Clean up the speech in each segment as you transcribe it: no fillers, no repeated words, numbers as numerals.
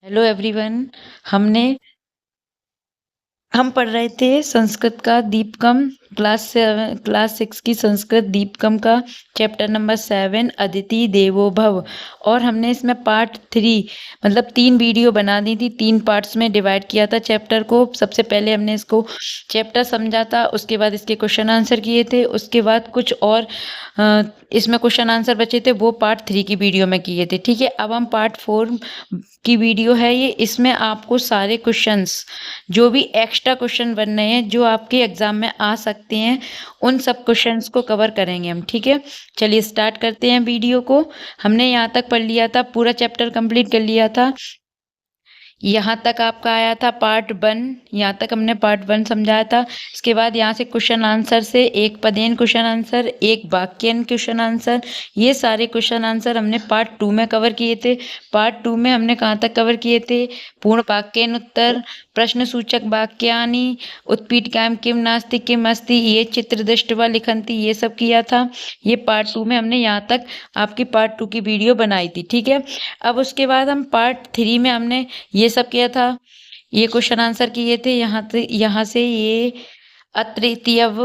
Hello everyone. हमने हम पढ़ रहे थे संस्कृत का दीपकम क्लास 6 की संस्कृत दीपकम का चैप्टर नंबर 7 अदिति देवो भव। और हमने इसमें पार्ट 3 मतलब 3 वीडियो बना दी थी, 3 पार्ट्स में डिवाइड किया था चैप्टर को। सबसे पहले हमने इसको चैप्टर समझा था, उसके बाद इसके क्वेश्चन आंसर किए थे, उसके बाद कुछ और इसमें क्वेश्चन आंसर बचे थे, वो पार्ट 3 की वीडियो में किए थे। ठीक है, अब हम पार्ट 4 की वीडियो है ये। इसमें आपको सारे क्वेश्चंस जो भी एक्स्ट्रा क्वेश्चन बन रहे हैं, जो आपके एग्जाम में आ सकते हैं, उन सब क्वेश्चंस को कवर करेंगे हम। ठीक है, चलिए स्टार्ट करते हैं वीडियो को। हमने यहाँ तक पढ़ लिया था, पूरा चैप्टर कंप्लीट कर लिया था। यहाँ तक आपका आया था पार्ट 1, यहाँ तक हमने पार्ट 1 समझाया था। इसके बाद यहाँ से क्वेश्चन आंसर से एक पदेन क्वेश्चन आंसर, एक वाक्यन क्वेश्चन आंसर, ये सारे क्वेश्चन आंसर हमने पार्ट 2 में कवर किए थे। पार्ट 2 में हमने कहाँ तक कवर किए थे? पूर्ण वाक्यन उत्तर, प्रश्न सूचक वाक्यानि, उत्पीठिकायां किम नास्ति किम अस्ति, ये चित्र दृष्ट्वा लिखन्ति, ये सब किया था। ये पार्ट 2 में हमने यहाँ तक आपकी पार्ट 2 की वीडियो बनाई थी। ठीक है, अब उसके बाद हम पार्ट 3 में हमने ये सब किया था, ये क्वेश्चन आंसर किए थे। यहाँ से ये अतृतीयव,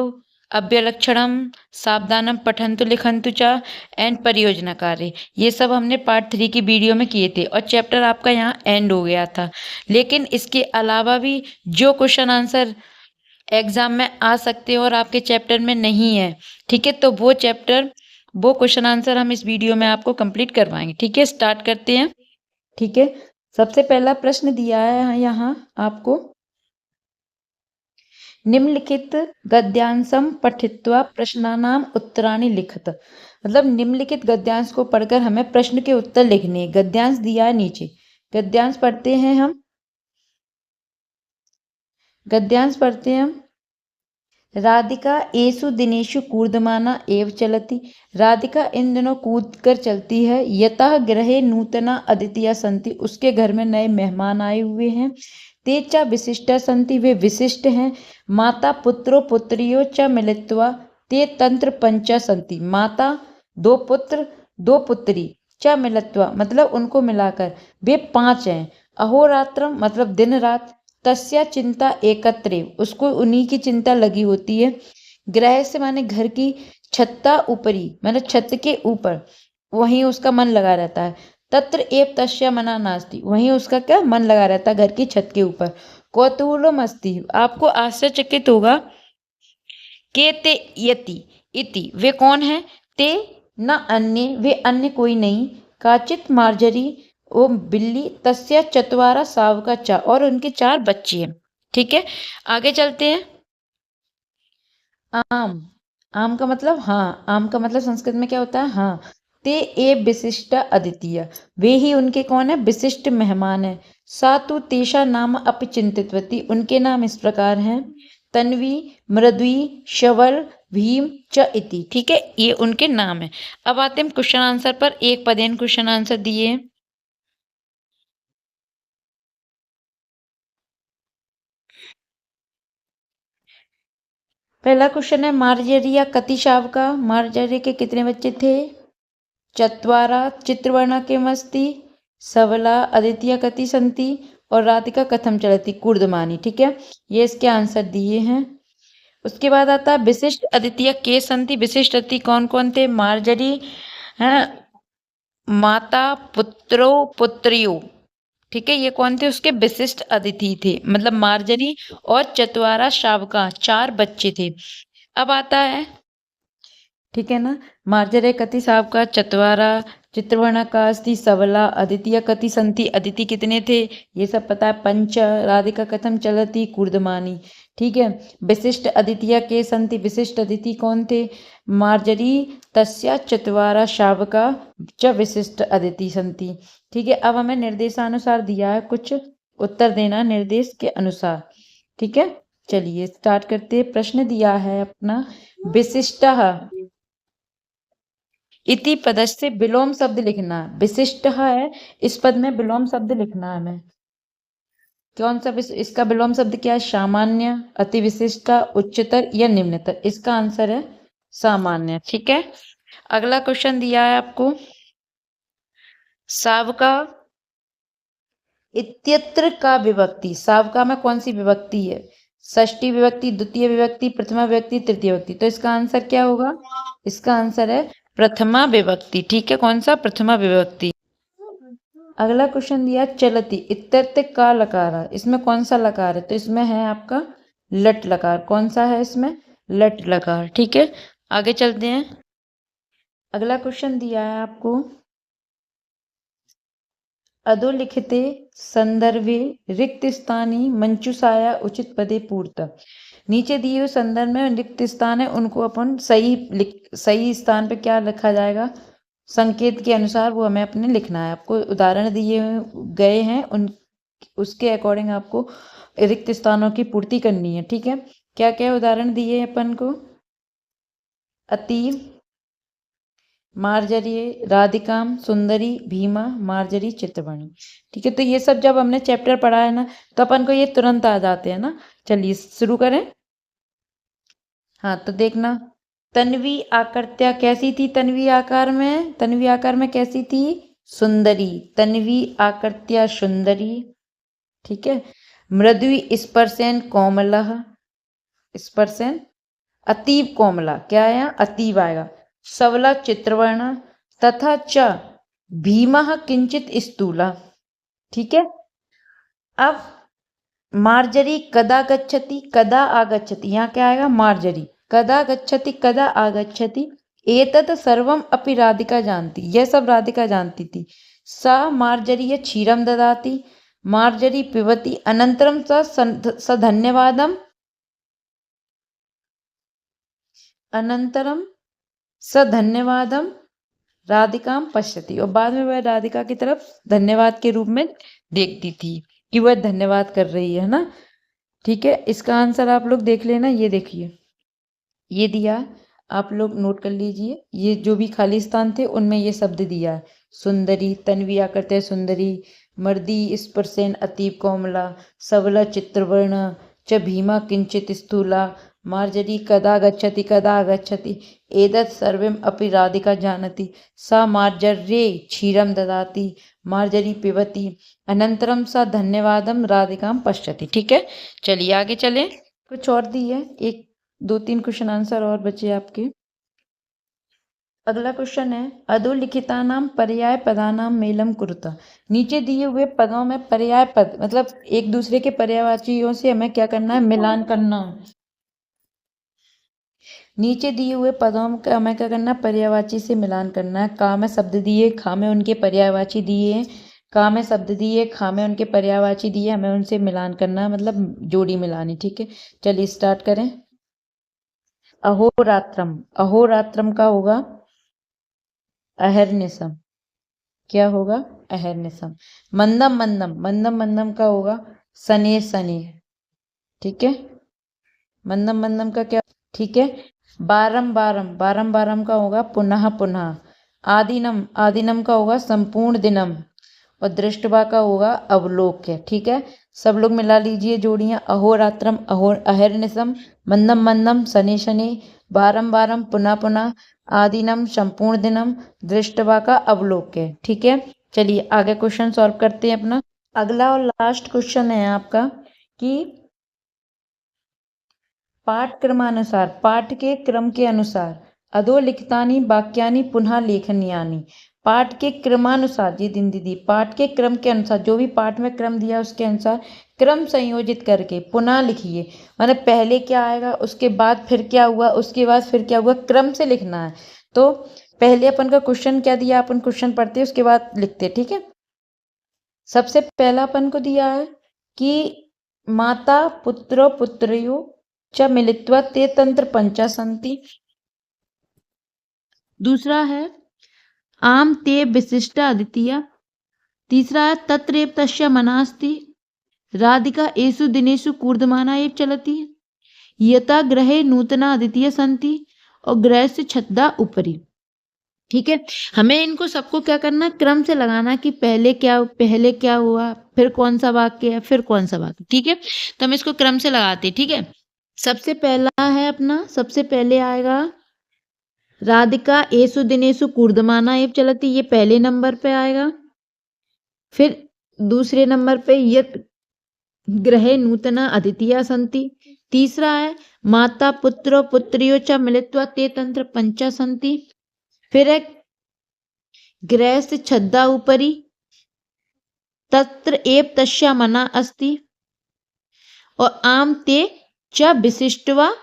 अव्यलक्षणम, सावधानम पठन्तु लिखन्तु च एंड परियोजना कार्य, ये सब हमने पार्ट 3 की वीडियो में किए थे और चैप्टर आपका यहाँ एंड हो गया था। लेकिन इसके अलावा भी जो क्वेश्चन आंसर एग्जाम में आ सकते हैं और आपके चैप्टर में नहीं है, ठीक है, तो वो क्वेश्चन आंसर हम इस वीडियो में आपको कंप्लीट करवाएंगे। ठीक है, स्टार्ट करते हैं। ठीक है, सबसे पहला प्रश्न दिया है यहाँ आपको, निम्नलिखित गद्यांशम पठित्वा प्रश्नानाम उत्तराणि लिखत। मतलब निम्नलिखित गद्यांश को पढ़कर हमें प्रश्न के उत्तर लिखने। गद्यांश दिया है नीचे, गद्यांश पढ़ते हैं हम। राधिका एषु दिनेषु कूर्दमाना एव चलति। राधिका इन दिनों कूद कर चलती है। यतः गृहे नूतना अतिथियाः सन्ति, उसके घर में नए मेहमान आए हुए हैं। ते च विशिष्टा सन्ति, वे विशिष्ट हैं। माता पुत्रो पुत्रियो च मिलित्वा ते तंत्र पंचा सन्ति। माता, 2 पुत्र 2 पुत्री, च मिलित्वा मतलब उनको मिलाकर वे 5 हैं। अहोरात्रम मतलब दिन रात, तस्या चिंता एकत्रे, उसको उन्हीं की चिंता लगी होती है। ग्रह से माने घर की, छत्ता ऊपरी मतलब छत के ऊपर, वहीं उसका मन लगा रहता है। तत्र एव तस्या मना नास्ति, वहीं उसका क्या मन लगा रहता है घर की छत के ऊपर। कौतूहलम अस्ति, आपको आश्चर्यचकित होगा। के ते यति इति, वे कौन है? ते न अन्य, वे अन्य कोई नहीं। काचित मार्जरी, वो बिल्ली, तस्या चतवारा सावका चा, और उनके 4 बच्चे हैं। ठीक है, आगे चलते हैं। आम, आम का मतलब हाँ, आम का मतलब संस्कृत में क्या होता है? हाँ। ते ए विशिष्ट अद्वितीय, वे ही उनके कौन है? विशिष्ट मेहमान है। सातु तेषा नाम अपचिंतितवती, उनके नाम इस प्रकार हैं, तन्वी, मृद्वी, शवल, भीम च इति। ठीक है, ये उनके नाम है। अब आते हैं क्वेश्चन आंसर पर। एक पदेन क्वेश्चन आंसर दिए। पहला क्वेश्चन है, मार्जरी या कति शावका, मार्जरी के कितने बच्चे थे? चत्वारा, चित्रवर्णा के मस्ती, सबला, अदित्य कति संति, और राधिका कथम चलती कूर्दमानी। ठीक है, ये इसके आंसर दिए हैं। उसके बाद आता है विशिष्ट अदित्य के संति। विशिष्ट अतिथि कौन कौन थे? मार्जरी है, माता, पुत्रो पुत्रियों। ठीक है, ये कौन थे? उसके विशिष्ट अतिथि थे, मतलब मार्जरी और चतवारा शावका, 4 बच्चे थे। अब आता है, ठीक है ना, मार्जरे कति सावका, चतवारा, चित्रवर्णा का अस्ति, सबला, अदित्य कति संति, अदिति कितने थे? ये सब पता है। पंच, राधिका कथम चलती कूर्दमानी। ठीक है, विशिष्ट अदित्य के संति, विशिष्ट अदिति कौन थे? मार्जरी, तस्या चतवारा शावका च विशिष्ट अदिति संति। ठीक है, अब हमें निर्देशानुसार दिया है, कुछ उत्तर देना निर्देश के अनुसार। ठीक है, चलिए स्टार्ट करते हैं। प्रश्न दिया है अपना, विशिष्ट इति पदस्य विलोम शब्द लिखना। विशिष्ट है, इस पद में विलोम शब्द लिखना है हमें। कौन सा इसका विलोम शब्द क्या है? सामान्य, अति विशिष्ट, उच्चतर या निम्नतर। इसका आंसर है सामान्य। ठीक है, अगला क्वेश्चन दिया है आपको, सावका इत्यत्र का विभक्ति, सावका में कौन सी विभक्ति है? षष्ठी विभक्ति, द्वितीय विभक्ति, प्रथमा विभक्ति, तृतीय विभक्ति। तो इसका आंसर क्या होगा? इसका आंसर है प्रथमा विभक्ति। ठीक है, कौन सा? प्रथमा विभक्ति। अगला क्वेश्चन दिया चलती, इत्यर्थ का लकार, इसमें कौन सा लकार है? तो इसमें है आपका लट लकार। कौन सा है इसमें? लट लकार। ठीक है, आगे चलते हैं। अगला क्वेश्चन दिया है आपको, अधोलिखिते संदर्भे रिक्त स्थानी मंचुषाया उचित पदे पूर्त। नीचे दिए हुए संदर्भ में रिक्त स्थान है, उनको अपन सही स्थान पे क्या लिखा जाएगा? संकेत के अनुसार वो हमें अपने लिखना है। आपको उदाहरण दिए गए हैं, उसके अकॉर्डिंग आपको रिक्त स्थानों की पूर्ति करनी है। ठीक है, क्या क्या उदाहरण दिए अपन को? अतीव, मार्जरी, राधिकाम, सुंदरी, भीमा, मार्जरी, चित्रवर्णी। ठीक है, तो ये सब जब हमने चैप्टर पढ़ा है ना, तो अपन को ये तुरंत आ जाते हैं ना। चलिए शुरू करें। हाँ, तो देखना, तन्वी आकृत्या कैसी थी? तन्वी आकार में कैसी थी? सुंदरी। तन्वी आकृत्या सुंदरी। ठीक है, मृदुई स्पर्शेन कोमलः, स्पर्शेन अतीव कोमला, क्या है यहाँ? अतीव आएगा। सबला चित्रवर्ण, तथा च भीमः किंचित स्थूला। ठीक है, अब मार्जरी कदा गच्छति, कदा आगच्छति, यहाँ क्या आएगा? मार्जरी कदा गच्छति, कदा आगच्छति। एतत् सर्वम अपि राधिका जानती, यह सब राधिका जानती थी। सा मार्जरी क्षीरम ददाति, मार्जरी पिबति, अनंतरम स धन्यवादम, अनंतरम स धन्यवादम राधिकाम पश्यति, और बाद में वह राधिका की तरफ धन्यवाद के रूप में देखती थी कि वह धन्यवाद कर रही है ना। ठीक है, इसका आंसर आप लोग देख लेना। ये देखिए, ये दिया, आप लोग नोट कर लीजिए। ये जो भी खाली स्थान थे उनमें ये शब्द दिया है। सुंदरी, तन्वी आकृत्या सुंदरी, मर्दी स्पर्शेन अतीव कोमला, सबला चित्रवर्ण, च भीमा किंचित स्थूला, मार्जरी कदा गच्छति, कदा आगच्छति, एतत् सर्वम अपि राधिका जानति, सा मार्जर्ये क्षीरम ददाति, मार्जरी पिबति, अनंतरम सा धन्यवादम राधिकाम पश्यति। ठीक है, चलिए आगे चलें। कुछ और दिए, एक दो तीन क्वेश्चन आंसर और बचे आपके। अगला क्वेश्चन है, अधोलिखितानाम पर्याय पदानाम मेलम कुरुता। नीचे दिए हुए पदों में पर्याय पद, मतलब एक दूसरे के पर्यायवाचियों से हमें क्या करना है? मिलान करना। नीचे दिए हुए पदों का हमें क्या करना है? पर्यायवाची से मिलान करना है। का में शब्द दिए, खा में उनके पर्यायवाची दिए, का में शब्द दिए, खा में उनके पर्यायवाची दिए, हमें उनसे मिलान करना है, मतलब जोड़ी मिलानी। ठीक है, चलिए स्टार्ट करें। अहोरात्रम, अहोरात्रम का होगा अहर्निशम, क्या होगा? अहर्निशम। मंदम मंदम, मंदम मंदम का होगा शनि शनि। ठीक है, मंदम मंदम का क्या? ठीक है, बारम बारम, बारम बारम का होगा पुनः पुनः। आदिनम, आदिनम का होगा संपूर्ण दिनम, और दृष्टवा का होगा अवलोक्य। ठीक है, सब लोग मिला लीजिए जोड़ियां। अहोरात्रम, अहर्निशम, मंदम मंदम, शनि शनि, बारम बारम, पुनः पुनः, आदिनम, संपूर्ण दिनम, दृष्टवा का अवलोक्य। ठीक है, चलिए आगे क्वेश्चन सॉल्व करते हैं अपना। अगला और लास्ट क्वेश्चन है आपका कि पाठ क्रमानुसार, पाठ के क्रम के अनुसार अधोलिखितानि वाक्यानि पुनः लेखनीयानि। पाठ के क्रमानुसार, जी दीदी, पाठ के क्रम के अनुसार, जो भी पाठ में क्रम दिया उसके अनुसार क्रम संयोजित करके पुनः लिखिए। मतलब पहले क्या आएगा, उसके बाद फिर क्या हुआ, उसके बाद फिर क्या हुआ, क्रम से लिखना है। तो पहले अपन का क्वेश्चन क्या दिया, अपन क्वेश्चन पढ़ते उसके बाद लिखते। ठीक है, सबसे पहला अपन को दिया है कि माता पुत्रो पुत्र्यो च मिलित्वा ते तंत्र पंचा सन्ति। दूसरा है आम ते विशिष्टा अद्वितीया। तीसरा है तत्रैव तस्य मनास्ति, राधिका एषु दिनेषु कूर्दमाना एव चलति, यथा ग्रहे नूतना अद्वितीय सन्ति, और ग्रह से छद्दा ऊपरी। ठीक है, हमें इनको सबको क्या करना है? क्रम से लगाना कि पहले क्या हुआ, फिर कौन सा वाक्य है, फिर कौन सा वाक्य। ठीक है, तो हम इसको क्रम से लगाते। ठीक है, सबसे पहला है अपना, सबसे पहले आएगा राधिका एषु दिनेषु कूर्दमाना एव चलति, ये पहले नंबर पे आएगा। फिर दूसरे नंबर पे यत् गृहे नूतना अतिथिया सन्ति। तीसरा है माता पुत्रो पुत्रियो च मिलित्वा ते तंत्र पंचा सन्ति। फिर है गृहस्य छद्दा उपरि तत्र एव तस्या मना अस्ति। और आम ते च विशिष्टवा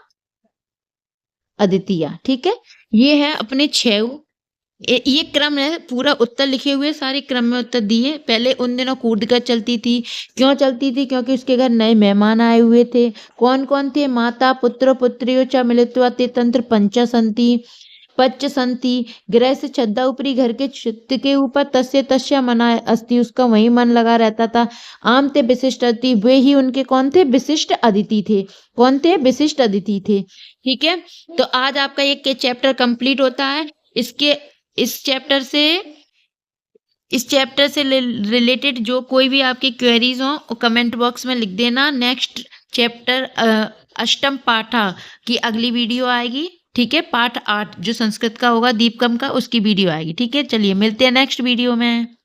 अदितिया। ठीक है, ये है अपने 6 ये क्रम है, पूरा उत्तर लिखे हुए सारे क्रम में उत्तर दिए। पहले उन दिनों कूद कर चलती थी। क्यों चलती थी? क्योंकि उसके घर नए मेहमान आए हुए थे। कौन कौन थे? माता पुत्र पुत्रियो च मिलित्वा ते तंत्र पंच संति पच्च संति। गृह से छद्दा ऊपरी, घर के छत के ऊपर, तस्य तस्य मना अस्ति, उसका वही मन लगा रहता था। आम ते विशिष्ट अतिथि, वे ही उनके कौन थे? विशिष्ट अतिथि थे। कौन थे? विशिष्ट अतिथि थे। ठीक है, तो आज आपका एक चैप्टर कंप्लीट होता है। इस चैप्टर से रिलेटेड जो कोई भी आपकी क्वेरीज हो वो कमेंट बॉक्स में लिख देना। नेक्स्ट चैप्टर अष्टम पाठा की अगली वीडियो आएगी। ठीक है, पाठ 8 जो संस्कृत का होगा दीपकम का, उसकी वीडियो आएगी। ठीक है, चलिए मिलते हैं नेक्स्ट वीडियो में।